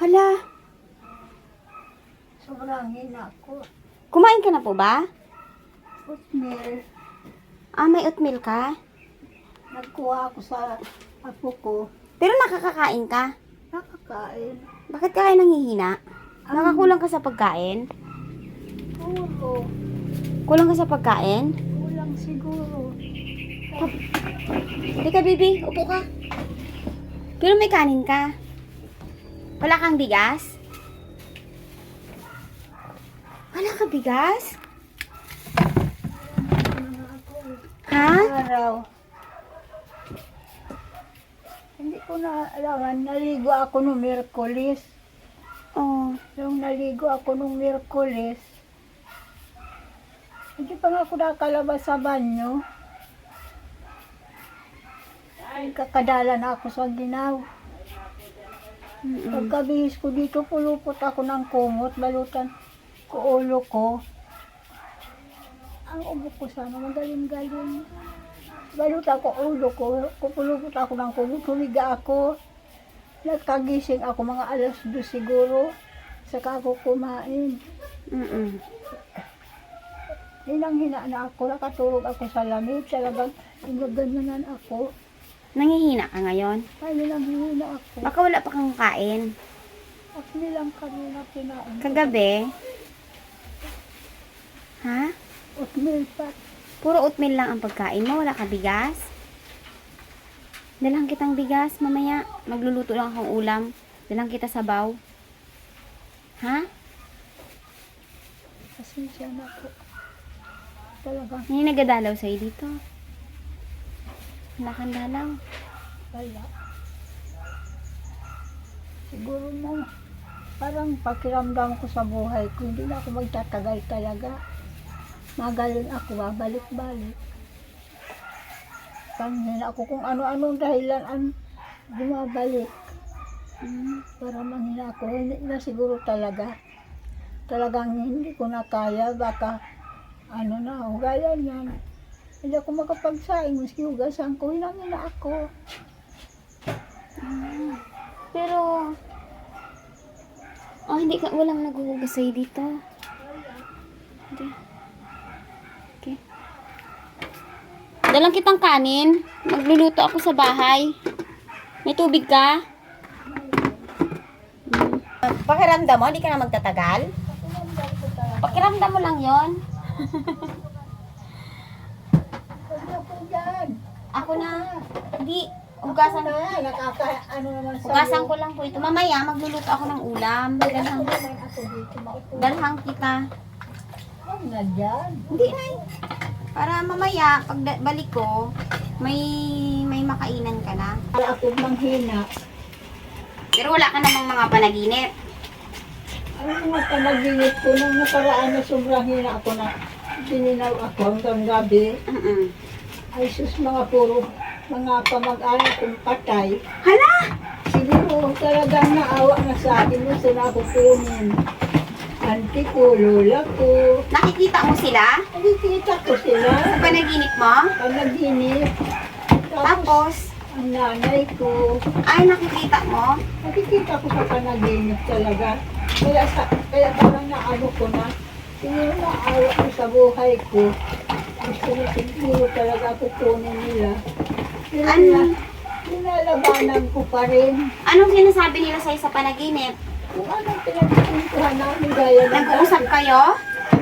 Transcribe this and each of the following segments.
Hala, Sobrang hina ko. kumain ka na po ba? Oatmeal. May oatmeal ka? Nagkuha ako sa apo ko. Pero nakakakain ka? Nakakain. Bakit ka kayo nanghihina? Nakakulang ka sa pagkain? Puro. Kulang ka sa pagkain? Kulang siguro. Hindi ka, baby. Upo ka. Pero may kanin ka. Wala kang bigas? Wala ka bigas? Ha? Araw. Hindi ko na alam. Naligo ako nung Miyerkules. Oh. Nung naligo ako nung Miyerkules, hindi pa nga ako nakalabas sa banyo. Kakadala na ako sa ginaw. Pagkabihis ko dito, pulupot ako ng kumot, balutan ko ulo ko. Ang ubo ko sana, magaling-galing. Balutan ko ulo ko, pulupot ako ng kumot, humiga ako. Nagkagising ako mga alas 2 siguro, saka ako kumain. Hinang-hina na ako, nakatulog ako sa lamig, talagang ganyanan ako. Nangihina ka ngayon? Ay, hinang-hina ako. Baka wala pa kang kain. At nilang kanina kinain. Kagabi? Ha? Oatmeal pa. Puro oatmeal lang ang pagkain mo? Wala ka bigas? Dalang kitang bigas mamaya. Magluluto lang akong ulam. Dalang kita sabaw. Ha? Pasensya na po. Talagang Hindi nagadalaw sa'yo dito. Wala kang dalaw. wala. Siguro na parang pakiramdam ko sa buhay ko, hindi na ako magtatagal talaga. Magaling ako, babalik-balik. Panghin ako kung ano-anong dahilan ang bumabalik. Para manghina ako, hindi na siguro talaga. Talagang hindi ko na kaya, baka ano na, hugayan yan. Hindi ako makapagsaing, maski hugasan ko, hinangina ako. Pero, hindi ka, walang naghuhugas sa'yo dito. Hindi. Okay. Dalang kitang kanin. Magluluto ako sa bahay. May tubig ka? Pakiramdam mo, hindi ka na magtatagal? Pakiramdam mo lang yon. Ano po yan? Ako na. Hindi. Hugasan, Ano naman sa'yo? hugasan ko lang po ito. Mamaya, magluluto ako ng ulam. Dalhang, May ako dito, maupo. dalhang kita. Ano na dyan? Hindi na. Para mamaya, pag balik ko, may makainan ka na. Para ako manghina. Pero wala ka namang mga panaginip. Ano mga panaginip ko nung nakaraan na sobrang hina ako na sininaw ako hanggang gabi. Ay sus, mga puro, mga kamag-anak kong patay. Hala! Siguro talagang naawa na sa akin mo sila ako kunin. Auntie ko, lola ko. Nakikita mo sila? Nakikita ko sila. Sa panaginip mo? Panaginip. Tapos, Tapos, ang nanay ko. ay nakikita mo? Nakikita ko sa panaginip talaga. Kaya parang naano ko na. Siguro naawa ko sa buhay ko. Gusto ko siguro talaga ako kunin nila. Pero Ano? nilalabanan ko pa rin. Anong sinasabi nila sa'yo sa panaginip? Kung anong pinagpuntuhan namin gaya ng Nag-uusap kayo?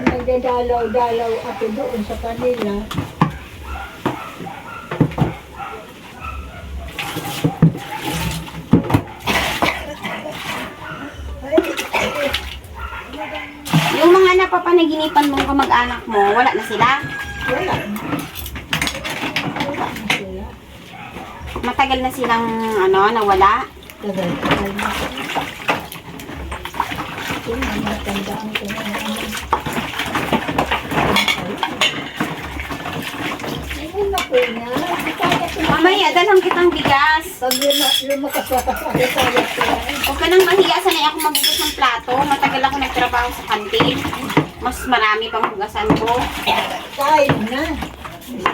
nagdadalaw-dalaw ako doon sa kanila. Yung mga napapanaginipan mong kamag-anak mo, wala na sila? Wala na. Wala na sila. Matagal na silang, nawala? Tagal-tagal na sila. Ito, matandaan ko na naman. Ayun na po niya. Mamaya, dalhan kitang bigas. Pag lumakas-lakas ako sa restaurant, Huwag ka nang mahiya, sanay ako magugas ng plato. Matagal ako nagtrabaho sa kantin. Mas marami pang hugasan ko. kahit na.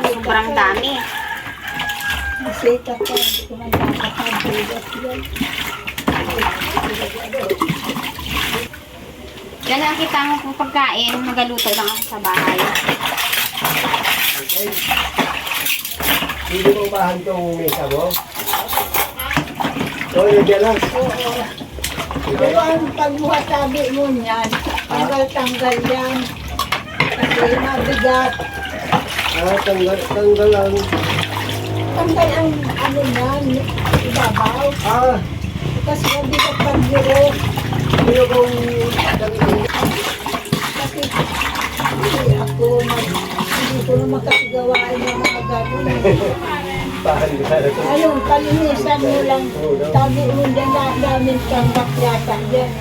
Sobrang dami. Masita ko, hindi ko man nakakapagbigas yan. Dala kita mo kung pagkain, magaluto lang ako sa bahay. Okay. Hindi mo bahan tong mesa mo? Oo, yun dyan lang. Oo. Pero ang pagbuhat sabi mo niyan, tanggal-tanggal yan. Kasi mabigat. Tanggal lang. Tanggal ang ano yan, ibabaw. Kasi mabigat pag-giro. Hindi kong Kasi hindi ako hindi ko na makasigawain ng mga gano'n. bahan mo sana ito. Ayun, palinisan mo lang. Sabi mo dyan na namin kang bakyata dyan.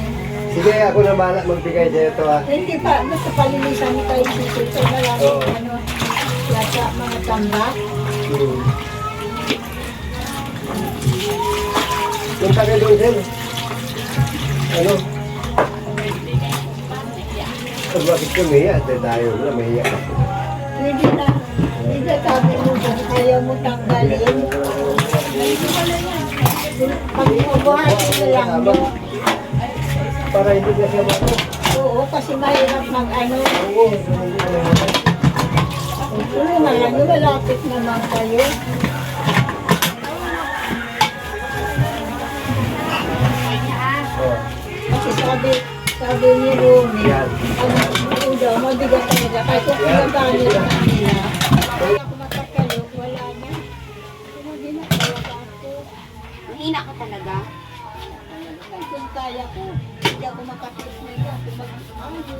Sige, ako na bahala magbigay dyan ito ha. Hindi pa, basta palinisan mo kayo dito na lang Oo. ano, yata mga tambak. Punta kayo doon, sir. Ano? Bakit ka mahiya? Tayo na, mahiya ka. Hindi na, hindi na sabi mo kung ayaw mo tanggalin. Pag mabuhatin na lang mo. Para hindi na siya mako. Oo, kasi mahirap mag-ano. Oo. Tulungan lang, malapit naman kayo. Kasi sabi ni Rumi, Yan. ano daw, mabigat talaga. Kahit kung pinagani lang nila. Kaya ako makakalo, wala na. Hindi na talaga ako. Mahina ka talaga. Kahit kung kaya ko, hindi ako makakit na yan. Kung mag-ano.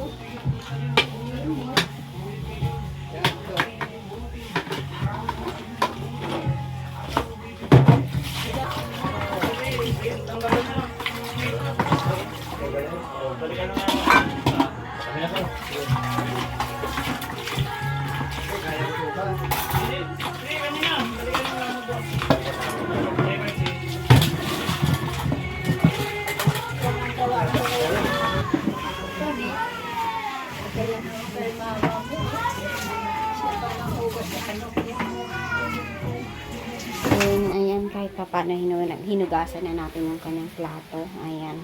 Ayan, kahit pa paano hinugasan na natin yung kanyang plato. Ayan.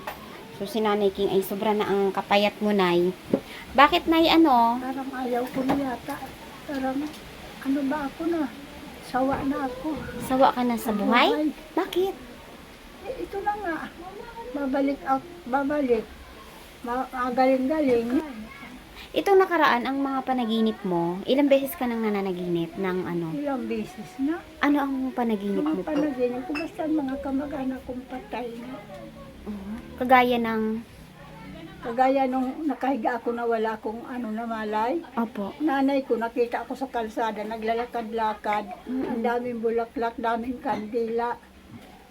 So, si Nanay King ay sobra na ang kapayat mo, Nay. Bakit, Nay, ano? Parang ayaw ko na yata. Parang ano ba ako na? Sawa na ako. Sawa ka na sa buhay? Bakit? Ito na nga. Babalik. Magaling-galing. Itong nakaraan, ang mga panaginip mo, ilang beses ka nang nananaginip ng ano? Ilang beses na. Ano ang panaginip mo Mga po? panaginip ko, basta mga kamag-anak kong patay na. Kagaya ng... Kagaya nung nakahiga ako na wala akong ano na malay. Opo. Nanay ko, nakita ako sa kalsada, naglalakad-lakad. Ang daming bulaklak, daming kandila.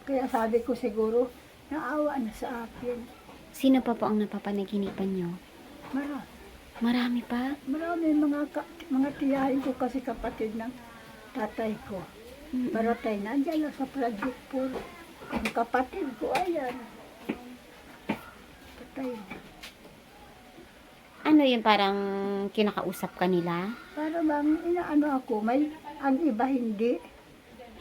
Kaya sabi ko siguro, naawa na sa akin. Sino pa po ang napapanaginipan nyo? Marami pa? Marami mga tiyahin ko kasi kapatid ng tatay ko. Baratay na, andyan lang sa Project 4. Ang kapatid ko, ayan. Patay na. Ano yun, parang kinakausap ka nila? Para bang inaano ako, ang iba hindi.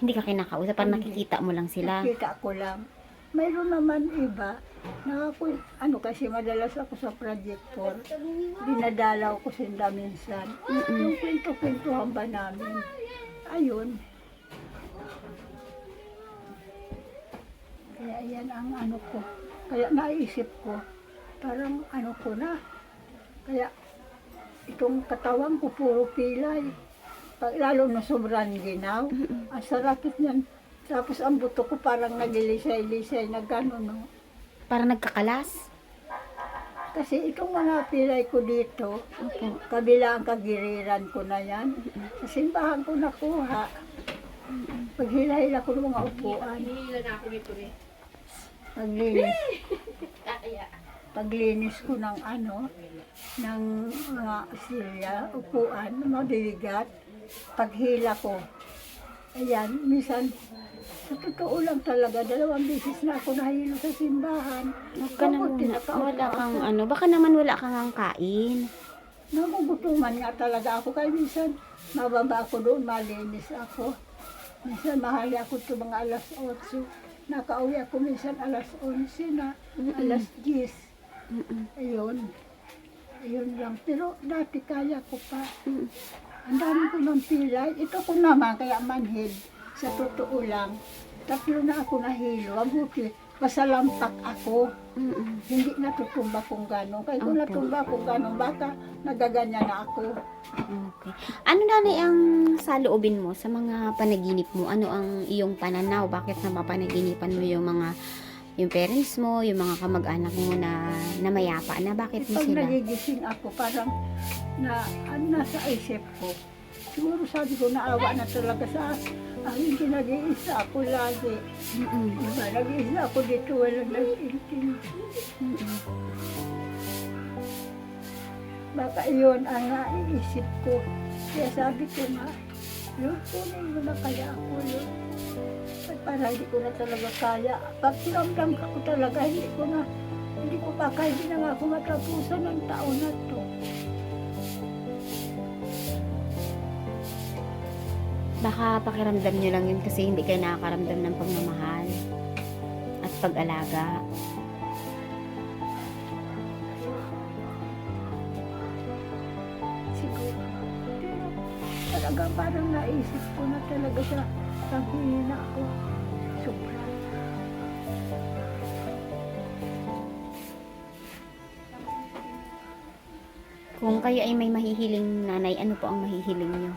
Hindi ka kinakausap, parang Hindi. nakikita mo lang sila. Nakita ko lang. Mayroon naman iba na ako, ano kasi madalas ako sa Project 4. Dinadalaw ko sila minsan. Yung kwento-kwentuhan ba namin. Ayun. Kaya yan ang ano ko. Kaya naisip ko, parang ano ko na. Kaya itong katawan ko puro pilay. Lalo na sobrang ginaw. Ang sarapit niyan. Tapos ang buto ko parang nagilisay-lisay na gano'n. No? Parang nagkakalas? Kasi itong mga pilay ko dito, kabila ang kagiriran ko na yan. Sa simbahan ko nakuha. Paghila-hila ko ng mga upuan. Paglinis ko ng ano, ng mga silya, upuan, mabibigat. Paghila ko. Ayan, minsan, sa totoo lang talaga, 2 beses na ako nahilo sa simbahan. Huwag ka naman, wala kang ano, baka naman wala kang ang kain. Nagugutuman nga talaga ako. Kaya minsan, mababa ako doon, malinis ako. Minsan, mahali ako ito mga alas 8. nakauwi ako minsan alas 11 na, alas 10. Mm-mm. Ayun lang. Pero dati kaya ko pa. Mm. Ang dami ko ng pilay. Ito ko naman, kaya manhid. Sa totoo lang. 3 na ako nahilo. Ang buti, masalampak ako. Mm-mm. Hindi natutumba kung gano'n. Kaya kung Opo. natumba kung gano'n, baka nagaganyan na ako. Okay. Ano nanay ang saloobin mo sa mga panaginip mo? Ano ang iyong pananaw? Bakit napapanaginipan mo yung parents mo, yung mga kamag-anak mo na mayapa na? Bakit mo Pag sila? nagigising ako, parang nasa isip ko. Siguro sabi ko, naawa na talaga sa hindi nag-iisa ako lagi. Mm-mm. Diba, nag-iisa ako dito, walang nag-intindi. Mm-mm. Baka iyon ang naiisip ko. Kaya sabi ko nga, Lord, kunin mo na kaya ako, Lord. At para hindi ko na talaga kaya. Pag sinamdam ko talaga, hindi ko baka hindi na nga ako matapusan ng taon na to. Baka pakiramdam nyo lang yun kasi hindi kayo nakakaramdam ng pagmamahal at pag-alaga. Siguro. Pero talaga parang naisip ko na talaga sa paghihina ko. Sobra. Kung kayo ay may mahihiling nanay, ano po ang mahihiling nyo?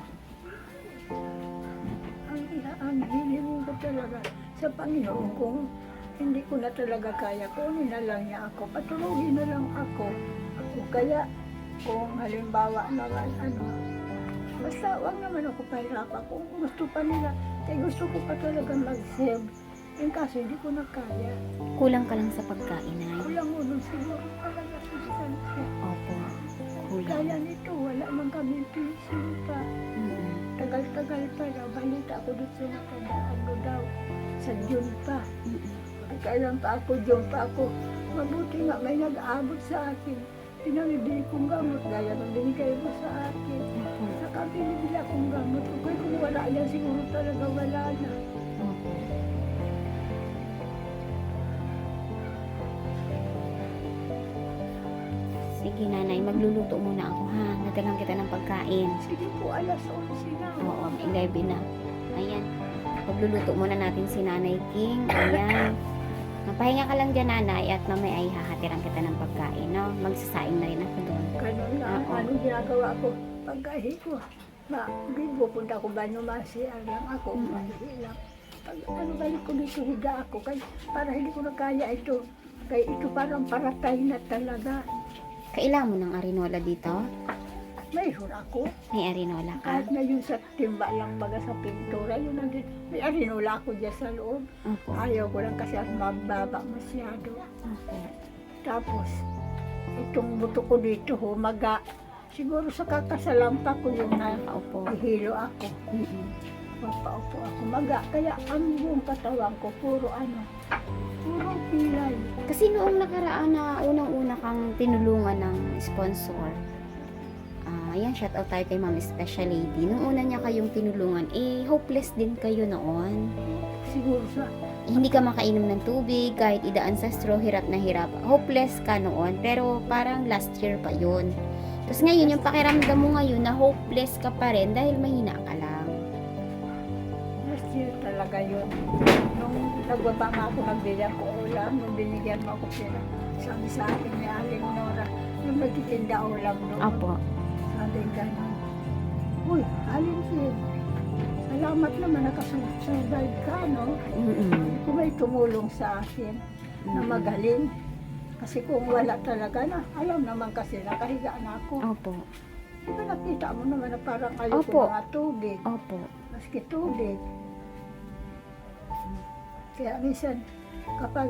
Ang hiniling ko talaga sa Panginoon kung hindi ko na talaga kaya, kunin na lang niya ako, patulungin na lang ako. Kaya kung halimbawa naman basta wag naman ako pahirapan kung gusto pa nila, gusto ko pa talaga mag-save. Yung kaso hindi ko na kaya. Kulang ka lang sa pagkain, nay. Kulang mo nun siguro talaga sustansya. Opo. Kulang. Kaya nito, wala man kami pisil pa. Mm-mm. Tagal-tagal pa daw, balita ako dito na ano daw, sa June pa. Mm-mm. Kailan pa ako, June pa ako. Mabuti nga, may nag-aabot sa akin. Pinamibili kong gamot, gaya ng binigay mo sa akin. Opo. Saka binibili akong gamot. Okay, kung wala yan, siguro talaga wala na. Opo. Sige nanay, magluluto muna ako ha. Nadalang kita ng pagkain. Sige po, alas 11 na. Oo, 11 na. Ayan. Pagluluto muna natin si Nanay King. Ayan. Mapahinga ka lang dyan, nanay, at mamaya ay hahatiran kita ng pagkain, no? Magsasaing na rin ako doon. Ganun lang. Oo. Anong ginagawa ko? Pagkahi ko. Pupunta ko ba numasiyan lang ako. Mm. Mahihi lang. Pag balik ko dito, higa ako. Kaya, para hindi ko na kaya ito. Kaya ito parang paratay na talaga. Kailangan mo ng arinola dito? Mayroon ako. May arinola ka? Kahit na yun sa timba lang baga sa pintura, yun nandun. May arinola ako dyan sa loob. Opo. Ayaw ko lang kasi at mababa masyado. Opo. Tapos, itong buto ko dito, humaga. Siguro sa kakasalampa ko yung Nakaupo. nahihilo ako. Mm-mm. Magpaupo ako, maga. Kaya ang buong katawan ko, puro pilay. Kasi noong nakaraan na unang-una kang tinulungan ng sponsor, ayan, shout out tayo kay Ma'am Special Lady. Nung una niya kayong tinulungan, hopeless din kayo noon. Siguro sa, Hindi ka makainom ng tubig, kahit idaan sa straw, hirap na hirap. Hopeless ka noon, pero parang last year pa yun. Tapos ngayon, yung pakiramdam mo ngayon na hopeless ka pa rin dahil mahina ka lang. last year talaga yun. Nung nagbaba nga ako, nagbili ako ulam, nung binigyan mo ako pera, sabi sa akin ni Aling Nora, yung nagtitinda ulam doon. Apo. Sabi gano'n. Uy, Aling Sid, salamat naman nakasurvive ka, no? Mm-mm. Kung may tumulong sa akin na magaling. Kasi kung wala talaga na, alam naman kasi nakahiga na ako. Opo. Diba nakita mo naman na parang ayoko Opo. mga tubig. Opo. Maski tubig. Kaya minsan, kapag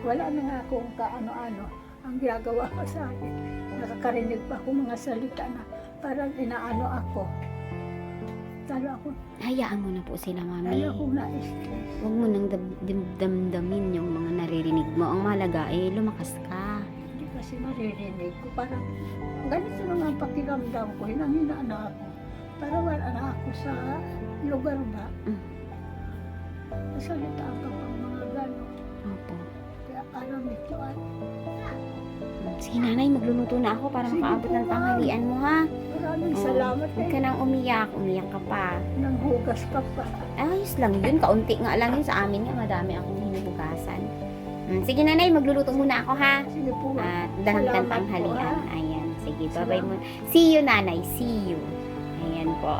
wala na nga akong kaano-ano, ang ginagawa ko sa akin, nakakarinig pa ako mga salita na parang inaano ako. Talo ako, Hayaan mo na po sila, mami. talo akong na-stress. Huwag mo nang damdamin yung mga naririnig mo. Ang mahalaga lumakas ka. Hindi kasi maririnig ko. Parang ganito na nga ang pakiramdam ko. Hinangina na ako. Para wala na ako sa lugar ba. Mm. Nasalitaan ka pang mga ano. Opo. Kaya alam nito ay Sige nanay, magluluto na ako para Sige makaabot po, ng tanghalian mo ha. maraming Oo. salamat Huwag ka nang umiyak ka pa. Nang hugas ka pa. Ayos lang yun, kaunti nga lang yun sa amin nga, madami akong hinuhugasan. Sige nanay, magluluto muna ako ha. Sige po. At dahil Salamat kang po, tanghalian. ha. Ayan, sige, bye-bye mo. See you nanay, see you. Ayan po.